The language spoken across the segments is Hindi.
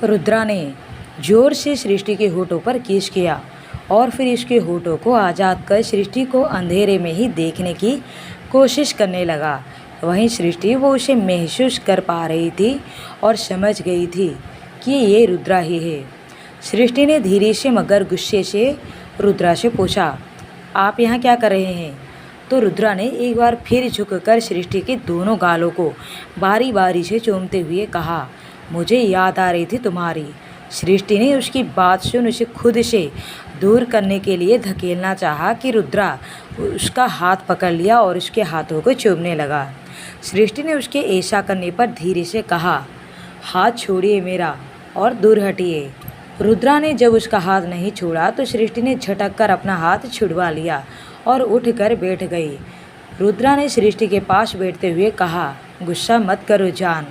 रुद्रा ने जोर से सृष्टि के होठों पर किस किया और फिर इसके होठों को आज़ाद कर सृष्टि को अंधेरे में ही देखने की कोशिश करने लगा। वहीं सृष्टि वो उसे महसूस कर पा रही थी और समझ गई थी कि ये रुद्रा ही है। सृष्टि ने धीरे से मगर गुस्से से रुद्रा से पूछा, आप यहाँ क्या कर रहे हैं? तो रुद्रा ने एक बार फिर झुककर सृष्टि के दोनों गालों को बारी बारी से चूमते हुए कहा, मुझे याद आ रही थी तुम्हारी। सृष्टि ने उसकी बात सुन उसे खुद से दूर करने के लिए धकेलना चाहा कि रुद्रा उसका हाथ पकड़ लिया और उसके हाथों को चूमने लगा। सृष्टि ने उसके ऐसा करने पर धीरे से कहा, हाथ छोड़िए मेरा और दूर हटिए। रुद्रा ने जब उसका हाथ नहीं छोड़ा तो सृष्टि ने झटक कर अपना हाथ छुड़वा लिया और उठकर बैठ गई। रुद्रा ने सृष्टि के पास बैठते हुए कहा, गुस्सा मत करो जान।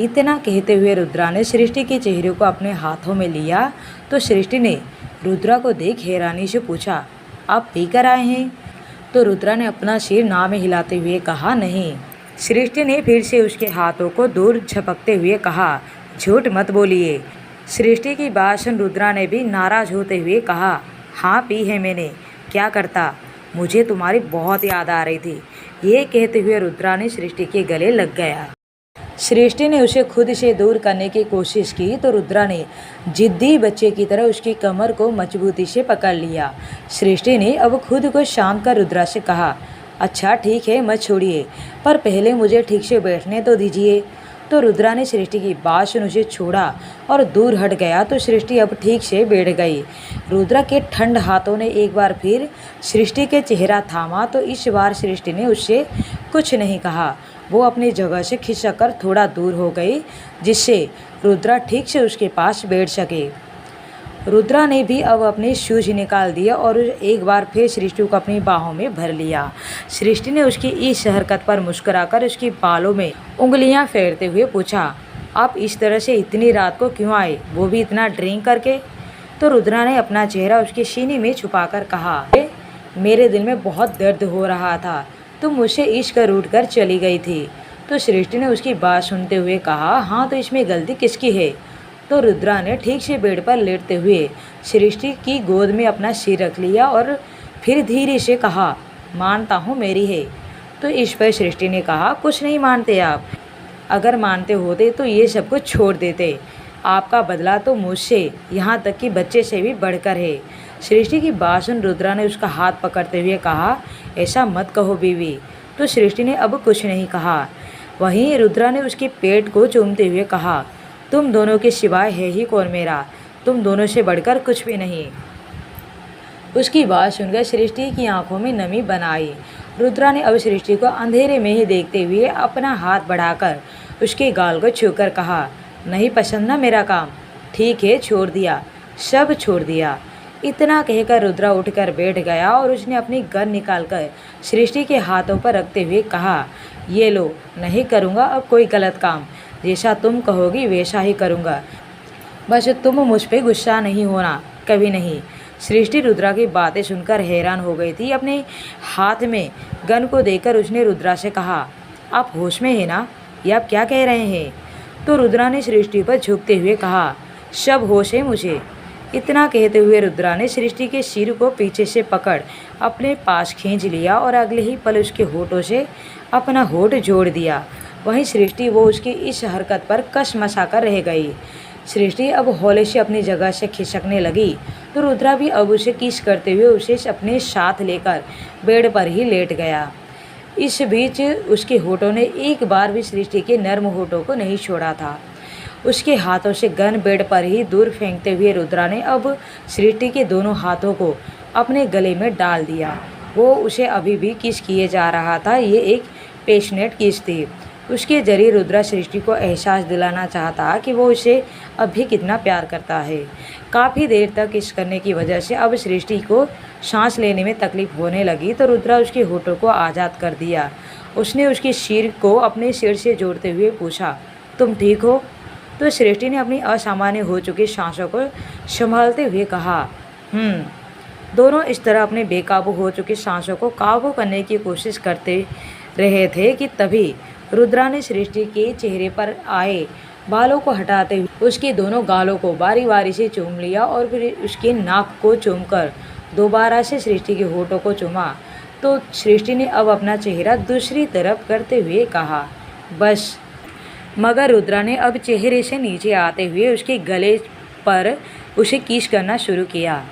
इतना कहते हुए रुद्रा ने सृष्टि के चेहरे को अपने हाथों में लिया तो सृष्टि ने रुद्रा को देख हैरानी से पूछा, आप पीकर आए हैं? तो रुद्रा ने अपना सिर ना में हिलाते हुए कहा, नहीं। सृष्टि ने फिर से उसके हाथों को दूर झपकते हुए कहा, झूठ मत बोलिए। सृष्टि की बात सुन रुद्रा ने भी नाराज होते हुए कहा, हाँ पी है मैंने, क्या करता, मुझे तुम्हारी बहुत याद आ रही थी। ये कहते हुए रुद्रा ने सृष्टि के गले लग गया। सृष्टि ने उसे खुद से दूर करने की कोशिश की तो रुद्रा ने जिद्दी बच्चे की तरह उसकी कमर को मजबूती से पकड़ लिया। सृष्टि ने अब खुद को शांत कर रुद्रा से कहा, अच्छा ठीक है मत छोड़िए, पर पहले मुझे ठीक से बैठने तो दीजिए। तो रुद्रा ने सृष्टि की बात सुन उसे छोड़ा और दूर हट गया तो सृष्टि अब ठीक से बैठ गई। रुद्रा के ठंड हाथों ने एक बार फिर सृष्टि के चेहरा थामा तो इस बार सृष्टि ने उससे कुछ नहीं कहा। वो अपनी जगह से खिसक कर थोड़ा दूर हो गई जिससे रुद्रा ठीक से उसके पास बैठ सके। रुद्रा ने भी अब अपने शूज निकाल दिए और एक बार फिर सृष्टि को अपनी बाहों में भर लिया। सृष्टि ने उसकी इस हरकत पर मुस्कुराकर उसकी बालों में उंगलियां फेरते हुए पूछा, आप इस तरह से इतनी रात को क्यों आए, वो भी इतना ड्रिंक करके? तो रुद्रा ने अपना चेहरा उसके सीने में छुपाकर कहा, मेरे दिल में बहुत दर्द हो रहा था, तुम मुझसे इश्क रूठ कर चली गई थी। तो सृष्टि ने उसकी बात सुनते हुए कहा, हाँ तो इसमें गलती किसकी है? तो रुद्रा ने ठीक से बेड पर लेटते हुए सृष्टि की गोद में अपना सिर रख लिया और फिर धीरे से कहा, मानता हूँ मेरी है। तो इस पर सृष्टि ने कहा, कुछ नहीं मानते आप, अगर मानते होते तो ये सब कुछ छोड़ देते। आपका बदला तो मुझसे, यहाँ तक कि बच्चे से भी बढ़कर है। सृष्टि की बात सुन रुद्रा ने उसका हाथ पकड़ते हुए कहा, ऐसा मत कहो बीवी। तो सृष्टि ने अब कुछ नहीं कहा। वहीं रुद्रा ने उसके पेट को चूमते हुए कहा, तुम दोनों के सिवाय है ही कौन मेरा, तुम दोनों से बढ़कर कुछ भी नहीं। उसकी बात सुनकर सृष्टि की आंखों में नमी बन आई। रुद्रा ने अब सृष्टि को अंधेरे में ही देखते हुए अपना हाथ बढ़ाकर उसके गाल को छूकर कहा, नहीं पसंद ना मेरा काम? ठीक है, छोड़ दिया, सब छोड़ दिया। इतना कहकर रुद्रा उठकर बैठ गया और उसने अपनी गन निकालकर सृष्टि के हाथों पर रखते हुए कहा, ये लो, नहीं करूँगा अब कोई गलत काम, जैसा तुम कहोगी वैसा ही करूँगा, बस तुम मुझ पे गुस्सा नहीं होना, कभी नहीं। सृष्टि रुद्रा की बातें सुनकर हैरान हो गई थी। अपने हाथ में गन को देखकर उसने रुद्रा से कहा, आप होश में हैं ना, ये आप क्या कह रहे हैं? तो रुद्रा ने सृष्टि पर झुकते हुए कहा, सब होश है मुझे। इतना कहते हुए रुद्रा ने सृष्टि के सिर को पीछे से पकड़ अपने पास खींच लिया और अगले ही पल उसके होठों से अपना होठ जोड़ दिया। वहीं सृष्टि वो उसकी इस हरकत पर कसमसा कर रह गई। सृष्टि अब हौले से अपनी जगह से खिसकने लगी तो रुद्रा भी अब उसे किस करते हुए उसे अपने साथ लेकर बेड पर ही लेट गया। इस बीच उसके होठों ने एक बार भी सृष्टि के नर्म होठों को नहीं छोड़ा था। उसके हाथों से गन बेड पर ही दूर फेंकते हुए रुद्रा ने अब सृष्टि के दोनों हाथों को अपने गले में डाल दिया। वो उसे अभी भी किस किए जा रहा था। ये एक पैशनेट किस थी। उसके जरिए रुद्रा सृष्टि को एहसास दिलाना चाहता कि वो उसे अब भी कितना प्यार करता है। काफ़ी देर तक किस करने की वजह से अब सृष्टि को सांस लेने में तकलीफ होने लगी तो रुद्रा उसके होठों को आज़ाद कर दिया। उसने उसके सिर को अपने सिर से जोड़ते हुए पूछा, तुम ठीक हो? तो सृष्टि ने अपनी असामान्य हो चुकी सांसों को संभालते हुए कहा, दोनों इस तरह अपने बेकाबू हो चुकी सांसों को काबू करने की कोशिश करते रहे थे कि तभी रुद्रा ने सृष्टि के चेहरे पर आए बालों को हटाते हुए उसके दोनों गालों को बारी बारी से चूम लिया और फिर उसके नाक को चूमकर दोबारा से सृष्टि के होठों को चूमा। तो सृष्टि ने अब अपना चेहरा दूसरी तरफ करते हुए कहा, बस। मगर रुद्रा ने अब चेहरे से नीचे आते हुए उसके गले पर उसे किस करना शुरू किया।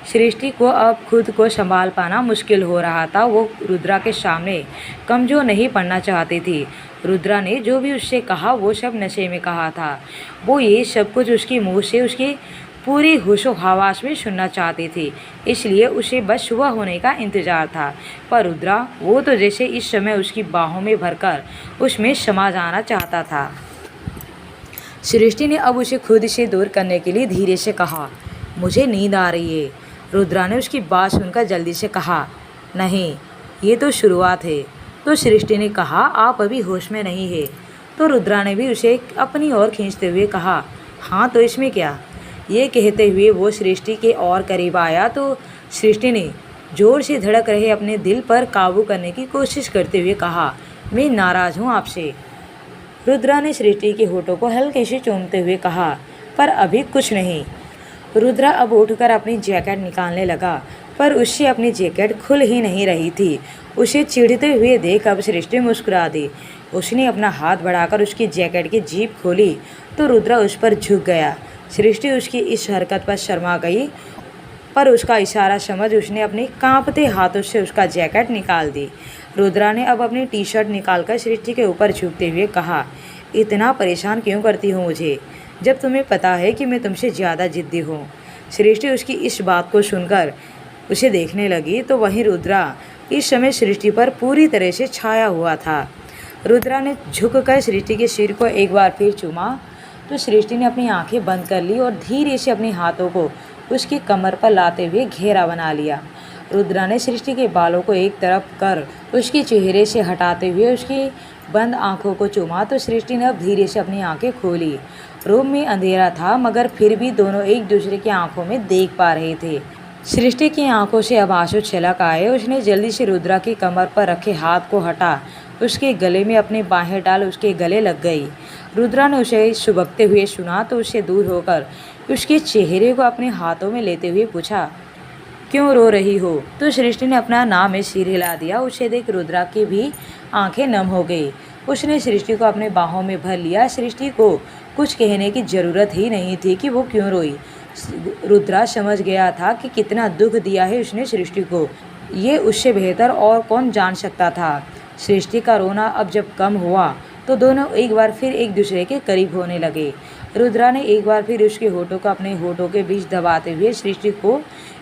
सृष्टि को अब खुद को संभाल पाना मुश्किल हो रहा था। वो रुद्रा के सामने कमज़ोर नहीं पड़ना चाहती थी। रुद्रा ने जो भी उससे कहा वो सब नशे में कहा था। वो ये सब कुछ उसके मुंह से उसकी पूरी होशो हवास में सुनना चाहती थी, इसलिए उसे बस सुबह होने का इंतज़ार था। पर रुद्रा वो तो जैसे इस समय उसकी बाहों में भरकर उसमें समा जाना चाहता था। सृष्टि ने अब उसे खुद से दूर करने के लिए धीरे से कहा, मुझे नींद आ रही है। रुद्रा ने उसकी बात सुनकर जल्दी से कहा, नहीं, ये तो शुरुआत है। तो सृष्टि ने कहा, आप अभी होश में नहीं है। तो रुद्रा ने भी उसे अपनी ओर खींचते हुए कहा, हाँ तो इसमें क्या। ये कहते हुए वो सृष्टि के और करीब आया तो सृष्टि ने जोर से धड़क रहे अपने दिल पर काबू करने की कोशिश करते हुए कहा, मैं नाराज़ हूँ आपसे। रुद्रा ने सृष्टि के होठों को हल्के से चूमते हुए कहा, पर अभी कुछ नहीं। रुद्रा अब उठकर अपनी जैकेट निकालने लगा, पर उससे अपनी जैकेट खुल ही नहीं रही थी। उसे चिढ़ते हुए देख अब सृष्टि मुस्कुरा दी। उसने अपना हाथ बढ़ाकर उसकी जैकेट की जीप खोली तो रुद्रा उस पर झुक गया। सृष्टि उसकी इस हरकत पर शर्मा गई, पर उसका इशारा समझ उसने अपने कांपते हाथों से उसका जैकेट निकाल दी। रुद्रा ने अब अपनी टी शर्ट निकालकर सृष्टि के ऊपर झुकते हुए कहा, इतना परेशान क्यों करती हो मुझे, जब तुम्हें पता है कि मैं तुमसे ज़्यादा जिद्दी हूँ। सृष्टि उसकी इस बात को सुनकर उसे देखने लगी तो वहीं रुद्रा इस समय सृष्टि पर पूरी तरह से छाया हुआ था। रुद्रा ने झुककर सृष्टि के सिर को एक बार फिर चूमा तो सृष्टि ने अपनी आंखें बंद कर ली और धीरे से अपने हाथों को उसकी कमर पर लाते हुए घेरा बना लिया। रुद्रा ने सृष्टि के बालों को एक तरफ कर उसके चेहरे से हटाते हुए उसकी बंद आंखों को चूमा तो सृष्टि ने अब धीरे से अपनी आंखें खोली। रूम में अंधेरा था, मगर फिर भी दोनों एक दूसरे की आंखों में देख पा रहे थे। सृष्टि की आंखों से अब आंसू छलक आए। उसने जल्दी से रुद्रा की कमर पर रखे हाथ को हटा उसके गले में अपनी बाहें डाल उसके गले लग गई। रुद्रा ने उसे सुबकते हुए सुना तो उससे दूर होकर उसके चेहरे को अपने हाथों में लेते हुए पूछा, क्यों रो रही हो। तो सृष्टि ने अपना नाम में सिर हिला दिया। उसे देख रुद्रा की भी आंखें नम हो गई। उसने सृष्टि को अपने बाहों में भर लिया। सृष्टि को कुछ कहने की ज़रूरत ही नहीं थी कि वो क्यों रोई। रुद्रा समझ गया था कि कितना दुख दिया है उसने सृष्टि को। ये उससे बेहतर और कौन जान सकता था। सृष्टि का रोना अब जब कम हुआ तो दोनों एक बार फिर एक दूसरे के करीब होने लगे। रुद्रा ने एक बार फिर उसके होठों को अपने होठों के बीच दबाते हुए सृष्टि को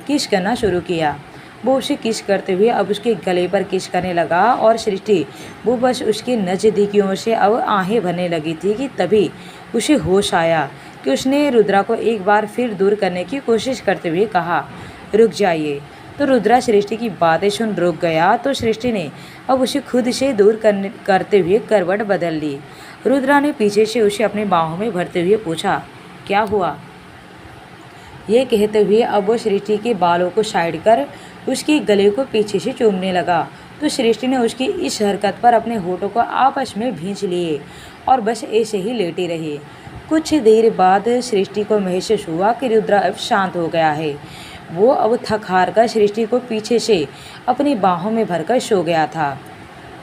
किस करना शुरू किया। वो उसे किस करते हुए अब उसके गले पर किस करने लगा और सृष्टि वो बस उसकी नज़दीकियों से अब आहें भरने लगी थी कि तभी उसे होश आया कि उसने रुद्रा को एक बार फिर दूर करने की कोशिश करते हुए कहा, रुक जाइए। तो रुद्रा सृष्टि की बातें सुन रुक गया तो सृष्टि ने अब उसे खुद से दूर करते हुए करवट बदल ली। रुद्रा ने पीछे से उसे अपने बाहों में भरते हुए पूछा, क्या हुआ। ये कहते हुए अब वो सृष्टि के बालों को साइड कर उसके गले को पीछे से चूमने लगा। तो सृष्टि ने उसकी इस हरकत पर अपने होठों को आपस में भींच लिए और बस ऐसे ही लेटी रही। कुछ देर बाद सृष्टि को महसूस हुआ कि रुद्रा अब शांत हो गया है। वो अब थक हार कर सृष्टि को पीछे से अपनी बाहों में भरकर सो गया था।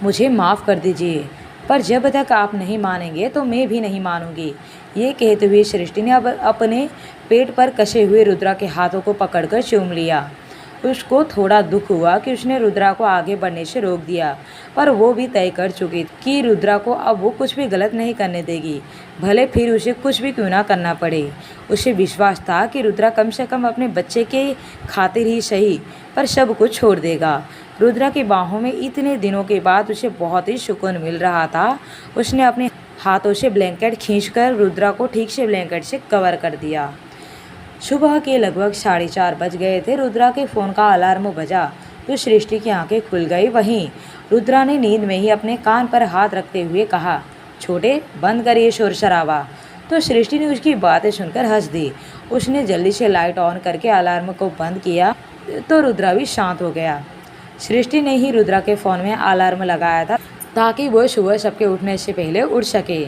मुझे माफ़ कर दीजिए, पर जब तक आप नहीं मानेंगे तो मैं भी नहीं मानूंगी। ये कहते हुए सृष्टि ने अब अपने पेट पर कसे हुए रुद्रा के हाथों को पकड़कर चूम लिया। उसको थोड़ा दुख हुआ कि उसने रुद्रा को आगे बढ़ने से रोक दिया, पर वो भी तय कर चुकी थी कि रुद्रा को अब वो कुछ भी गलत नहीं करने देगी, भले फिर उसे कुछ भी क्यों ना करना पड़े। उसे विश्वास था कि रुद्रा कम से कम अपने बच्चे के खातिर ही सही पर सब कुछ छोड़ देगा। रुद्रा की बाहों में इतने दिनों के बाद उसे बहुत ही सुकून मिल रहा था। उसने अपने हाथों से ब्लैंकेट खींचकर रुद्रा को ठीक से ब्लैंकेट से कवर कर दिया। सुबह के लगभग 4:30 बज गए थे। रुद्रा के फ़ोन का अलार्म बजा तो सृष्टि की आंखें खुल गई। वहीं रुद्रा ने नींद में ही अपने कान पर हाथ रखते हुए कहा, छोटे बंद करिए शोर शराबा। तो सृष्टि ने उसकी बातें सुनकर हंस दी। उसने जल्दी से लाइट ऑन करके अलार्म को बंद किया तो रुद्रा भी शांत हो गया। सृष्टि ने ही रुद्रा के फ़ोन में अलार्म लगाया था ताकि वो सुबह सबके उठने से पहले उठ सके।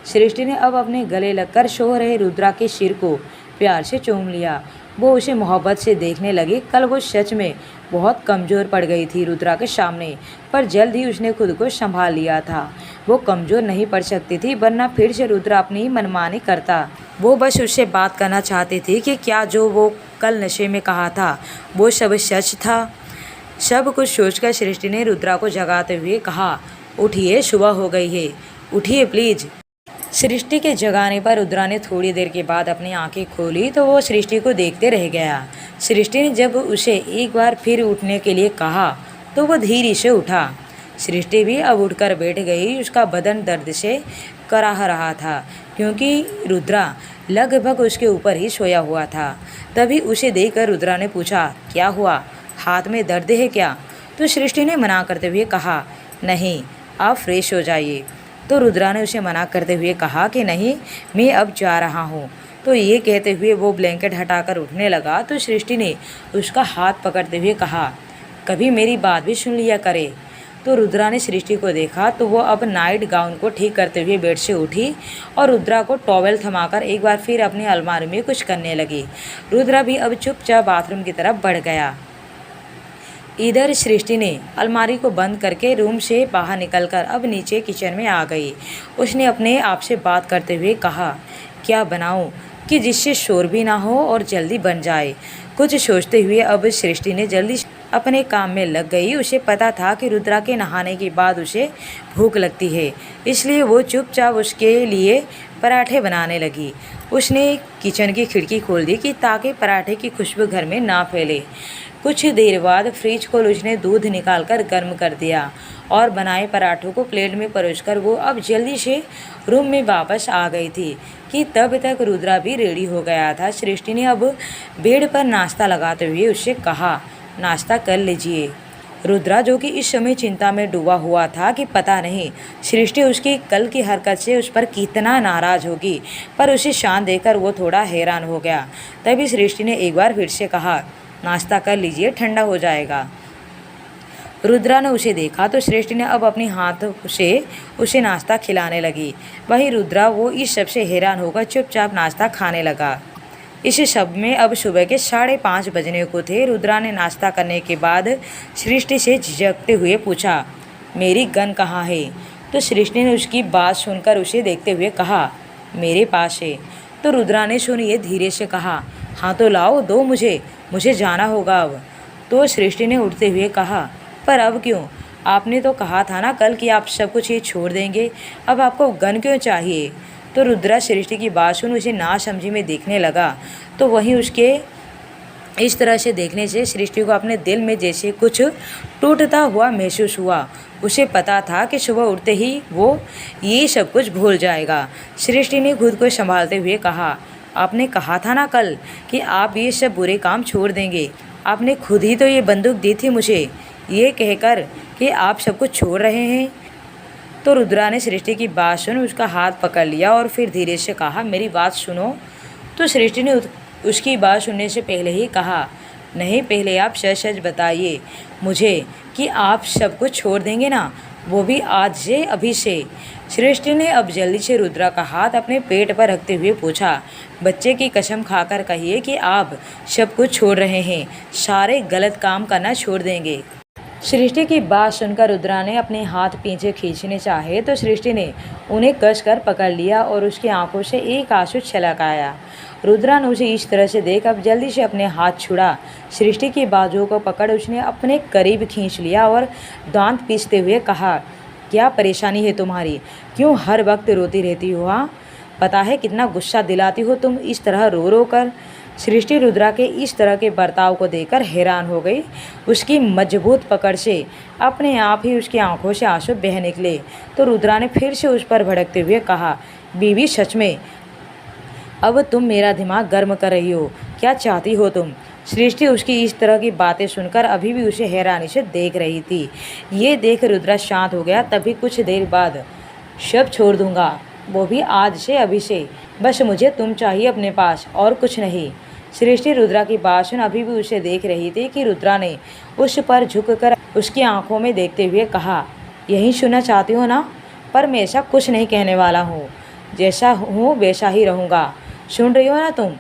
सृष्टि ने अब अपने गले लगकर सो रहे रुद्रा के सिर को प्यार से चूम लिया। वो उसे मोहब्बत से देखने लगी। कल वो सच में बहुत कमज़ोर पड़ गई थी रुद्रा के सामने, पर जल्द ही उसने खुद को संभाल लिया था। वो कमज़ोर नहीं पड़ सकती थी, वरना फिर से रुद्रा अपनी मनमानी करता। वो बस उससे बात करना चाहती थी कि क्या जो वो कल नशे में कहा था वो सब सच था। सब कुछ सोचकर सृष्टि ने रुद्रा को जगाते हुए कहा, उठिए, सुबह हो गई है, उठिए प्लीज़। सृष्टि के जगाने पर रुद्रा ने थोड़ी देर के बाद अपनी आंखें खोली तो वो सृष्टि को देखते रह गया। सृष्टि ने जब उसे एक बार फिर उठने के लिए कहा तो वो धीरे से उठा। सृष्टि भी अब उठकर बैठ गई। उसका बदन दर्द से कराह रहा था, क्योंकि रुद्रा लगभग उसके ऊपर ही सोया हुआ था। तभी उसे देखकर रुद्रा ने पूछा, क्या हुआ, हाथ में दर्द है क्या? तो सृष्टि ने मना करते हुए कहा, नहीं, आप फ्रेश हो जाइए। तो रुद्रा ने उसे मना करते हुए कहा कि नहीं, मैं अब जा रहा हूँ। तो ये कहते हुए वो ब्लैंकेट हटाकर उठने लगा तो सृष्टि ने उसका हाथ पकड़ते हुए कहा, कभी मेरी बात भी सुन लिया करे। तो रुद्रा ने सृष्टि को देखा तो वो अब नाइट गाउन को ठीक करते हुए बेड से उठी और रुद्रा को टॉवेल थमाकर एक बार फिर अपनी अलमारी में कुछ करने लगी। रुद्रा भी अब चुपचाप बाथरूम की तरफ बढ़ गया। इधर सृष्टि ने अलमारी को बंद करके रूम से बाहर निकलकर अब नीचे किचन में आ गई। उसने अपने आप से बात करते हुए कहा, क्या बनाऊं कि जिससे शोर भी ना हो और जल्दी बन जाए। कुछ सोचते हुए अब सृष्टि ने जल्दी अपने काम में लग गई। उसे पता था कि रुद्रा के नहाने के बाद उसे भूख लगती है, इसलिए वो चुपचाप उसके लिए पराठे बनाने लगी। उसने किचन की खिड़की खोल दी कि ताकि पराठे की खुशबू घर में ना फैले। कुछ देर बाद फ्रिज खोल उसने दूध निकालकर गर्म कर दिया और बनाए पराठों को प्लेट में परोसकर वो अब जल्दी से रूम में वापस आ गई थी कि तब तक रुद्रा भी रेडी हो गया था। सृष्टि ने अब बेड पर नाश्ता लगाते हुए उससे कहा, नाश्ता कर लीजिए। रुद्रा, जो कि इस समय चिंता में डूबा हुआ था कि पता नहीं सृष्टि उसकी कल की हरकत से उस पर कितना नाराज़ होगी, पर उसे शांत देखकर वो थोड़ा हैरान हो गया। तभी सृष्टि ने एक बार फिर से कहा, नाश्ता कर लीजिए, ठंडा हो जाएगा। रुद्रा ने उसे देखा तो सृष्टि ने अब अपने हाथ से उसे नाश्ता खिलाने लगी। वहीं रुद्रा वो इस सब से हैरान होकर चुपचाप नाश्ता खाने लगा। इस सब में अब सुबह के 5:30 बजने को थे। रुद्रा ने नाश्ता करने के बाद सृष्टि से झिझकते हुए पूछा, मेरी गन कहाँ है? तो सृष्टि ने उसकी बात सुनकर उसे देखते हुए कहा, मेरे पास है। तो रुद्रा ने सुनिए धीरे से कहा, हाँ तो लाओ, दो मुझे जाना होगा अब। तो सृष्टि ने उठते हुए कहा, पर अब क्यों? आपने तो कहा था ना कल कि आप सब कुछ ये छोड़ देंगे, अब आपको गन क्यों चाहिए? तो रुद्रा सृष्टि की बात सुन उसे नासमझी में देखने लगा। तो वहीं उसके इस तरह से देखने से सृष्टि को अपने दिल में जैसे कुछ टूटता हुआ महसूस हुआ। उसे पता था कि सुबह उठते ही वो ये सब कुछ भूल जाएगा। सृष्टि ने खुद को संभालते हुए कहा, आपने कहा था ना कल कि आप ये सब बुरे काम छोड़ देंगे। आपने खुद ही तो ये बंदूक दी थी मुझे, ये कहकर कि आप सब कुछ छोड़ रहे हैं। तो रुद्रा ने सृष्टि की बात सुन उसका हाथ पकड़ लिया और फिर धीरे से कहा, मेरी बात सुनो। तो सृष्टि ने उसकी बात सुनने से पहले ही कहा, नहीं, पहले आप सच सच बताइए मुझे कि आप सब कुछ छोड़ देंगे ना, वो भी आज से, अभी से। सृष्टि ने अब जल्दी से रुद्रा का हाथ अपने पेट पर रखते हुए पूछा, बच्चे की कसम खाकर कहिए कि आप सब कुछ छोड़ रहे हैं, सारे गलत काम करना छोड़ देंगे। सृष्टि की बात सुनकर रुद्रा ने अपने हाथ पीछे खींचने चाहे तो सृष्टि ने उन्हें कसकर पकड़ लिया और उसकी आंखों से एक आंसू छलक आया। रुद्रा ने उसे इस तरह से देख अब जल्दी से अपने हाथ छुड़ा। सृष्टि की बाजुओं को पकड़ उसने अपने करीब खींच लिया और दांत पीसते हुए कहा, क्या परेशानी है तुम्हारी? क्यों हर वक्त रोती रहती हो? हाँ, पता है कितना गुस्सा दिलाती हो तुम इस तरह रो रो कर। सृष्टि रुद्रा के इस तरह के बर्ताव को देखकर हैरान हो गई। उसकी मजबूत पकड़ से अपने आप ही उसकी आंखों से आंसू बह निकले। तो रुद्रा ने फिर से उस पर भड़कते हुए कहा, बीवी, सच में अब तुम मेरा दिमाग गर्म कर रही हो, क्या चाहती हो तुम? सृष्टि उसकी इस तरह की बातें सुनकर अभी भी उसे हैरानी से देख रही थी। ये देख रुद्रा शांत हो गया। तभी कुछ देर बाद, सब छोड़ दूंगा, वो भी आज से, अभी से, बस मुझे तुम चाहिए अपने पास और कुछ नहीं। सृष्टि रुद्रा की बात सुन अभी भी उसे देख रही थी कि रुद्रा ने उस पर झुककर उसकी आंखों में देखते हुए कहा, यही सुनना चाहती हो ना? पर मैं ऐसा कुछ नहीं कहने वाला हूँ। जैसा हूँ वैसा ही रहूँगा। सुन रही हो ना तुम?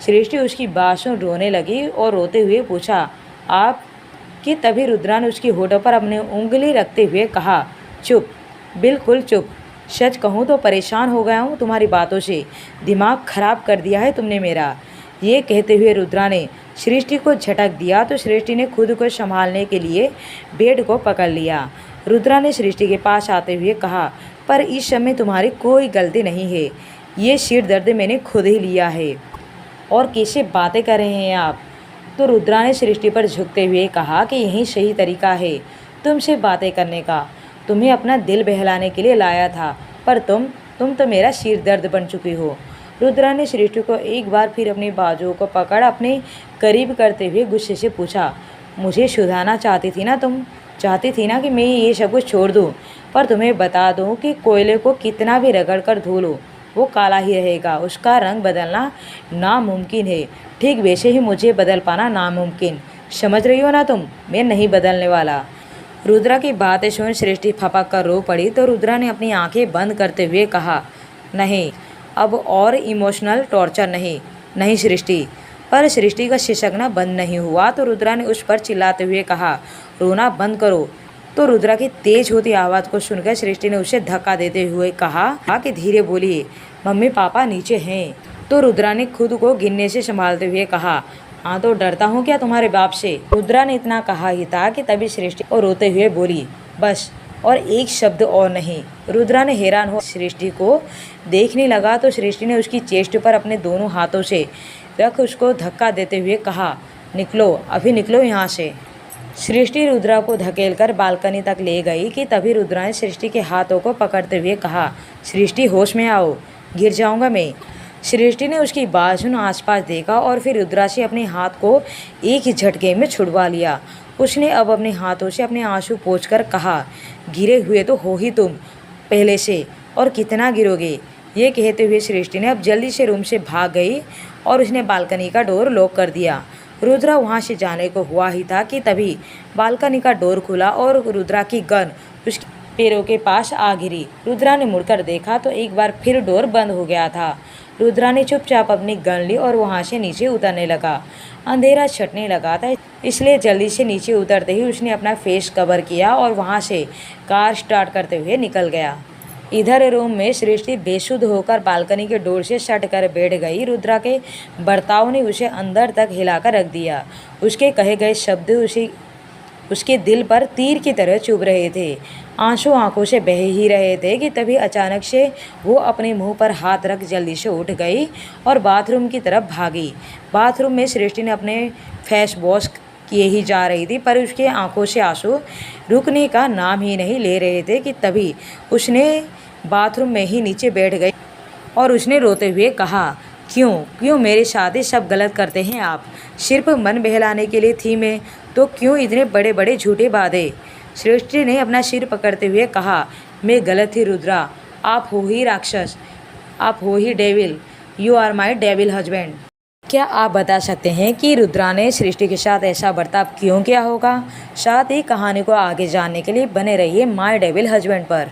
सृष्टि उसकी बात सुन रोने लगी और रोते हुए पूछा, आप? कि तभी रुद्रा ने उसकी होठों पर अपनी उंगली रखते हुए कहा, चुप, बिल्कुल चुप। सच कहूँ तो परेशान हो गया हूँ तुम्हारी बातों से। दिमाग खराब कर दिया है तुमने मेरा। ये कहते हुए रुद्रा ने सृष्टि को झटक दिया तो सृष्टि ने खुद को संभालने के लिए बेड को पकड़ लिया। रुद्रा ने सृष्टि के पास आते हुए कहा, पर इस समय तुम्हारी कोई गलती नहीं है। ये सिर दर्द मैंने खुद ही लिया है। और कैसे बातें कर रहे हैं आप? तो रुद्रा ने सृष्टि पर झुकते हुए कहा कि यही सही तरीका है तुमसे बातें करने का। तुम्हें अपना दिल बहलाने के लिए लाया था, पर तुम तो मेरा सिर दर्द बन चुकी हो। रुद्रा ने सृष्टि को एक बार फिर अपनी बाजुओं को पकड़ अपने करीब करते हुए गुस्से से पूछा, मुझे सुधारना चाहती थी ना तुम? चाहती थी ना कि मैं ये सब कुछ छोड़ दूँ? पर तुम्हें बता दूँ कि कोयले को कितना भी रगड़ कर धो लो, वो काला ही रहेगा। उसका रंग बदलना नामुमकिन है। ठीक वैसे ही मुझे बदल पाना नामुमकिन। समझ रही हो ना तुम? मैं नहीं बदलने वाला। रुद्रा की बातें सुन सृष्टि फपक कर रो पड़ी तो रुद्रा ने अपनी आंखें बंद करते हुए कहा, नहीं, अब और इमोशनल टॉर्चर नहीं। नहीं सृष्टि। पर सृष्टि का सिसकना बंद नहीं हुआ तो रुद्रा ने उस पर चिल्लाते हुए कहा, रोना बंद करो। तो रुद्रा की तेज होती आवाज़ को सुनकर सृष्टि ने उसे धक्का देते हुए कहा कि धीरे बोलिए, मम्मी पापा नीचे हैं। तो रुद्रा ने खुद को गिनने से संभालते हुए कहा, हाँ तो डरता हूँ क्या तुम्हारे बाप से? रुद्रा ने इतना कहा ही था कि तभी सृष्टि और रोते हुए बोली, बस और एक शब्द और नहीं। रुद्रा ने हैरान हो सृष्टि को देखने लगा तो सृष्टि ने उसकी चेस्ट पर अपने दोनों हाथों से रख उसको धक्का देते हुए कहा, निकलो, अभी निकलो यहाँ से। सृष्टि रुद्रा को धकेलकर बालकनी तक ले गई कि तभी रुद्रा ने सृष्टि के हाथों को पकड़ते हुए कहा, सृष्टि होश में आओ, गिर जाऊंगा मैं। सृष्टि ने उसकी बात सुन आसपास देखा और फिर रुद्रा से अपने हाथ को एक ही झटके में छुड़वा लिया। उसने अब अपने हाथों से अपने आंसू पोंछकर कहा, गिरे हुए तो हो ही तुम पहले से, और कितना गिरोगे? ये कहते हुए सृष्टि ने अब जल्दी से रूम से भाग गई और उसने बालकनी का डोर लॉक कर दिया। रुद्रा वहाँ से जाने को हुआ ही था कि तभी बालकनी का डोर खुला और रुद्रा की गन उसके पैरों के पास आ गिरी। रुद्रा ने मुड़कर देखा तो एक बार फिर डोर बंद हो गया था। रुद्रा ने चुपचाप अपनी गन ली और वहाँ से नीचे उतरने लगा। अंधेरा छटने लगा था, इसलिए जल्दी से नीचे उतरते ही उसने अपना फेस कवर किया और वहाँ से कार स्टार्ट करते हुए निकल गया। इधर रूम में सृष्टि बेसुध होकर बालकनी के डोर से सट कर बैठ गई। रुद्रा के बर्ताव ने उसे अंदर तक हिलाकर रख दिया। उसके कहे गए शब्द उसके दिल पर तीर की तरह चुभ रहे थे। आंसू आंखों से बह ही रहे थे कि तभी अचानक से वो अपने मुंह पर हाथ रख जल्दी से उठ गई और बाथरूम की तरफ भागी। बाथरूम में सृष्टि ने अपने फेस वॉश किए ही जा रही थी, पर उसके आंखों से आंसू रुकने का नाम ही नहीं ले रहे थे कि तभी उसने बाथरूम में ही नीचे बैठ गई और उसने रोते हुए कहा, क्यों मेरे साथ ही सब गलत करते हैं आप? सिर्फ मन बहलाने के लिए थी मैं, तो क्यों इतने बड़े बड़े झूठे वादे? सृष्टि ने अपना सिर पकड़ते हुए कहा, मैं गलत थी रुद्रा, आप हो ही राक्षस, आप हो ही devil, you are my devil husband. क्या आप बता सकते हैं कि रुद्रा ने सृष्टि के साथ ऐसा बर्ताव क्यों किया होगा? साथ ही कहानी को आगे जानने के लिए बने रहिए माय डेविल हस्बैंड पर।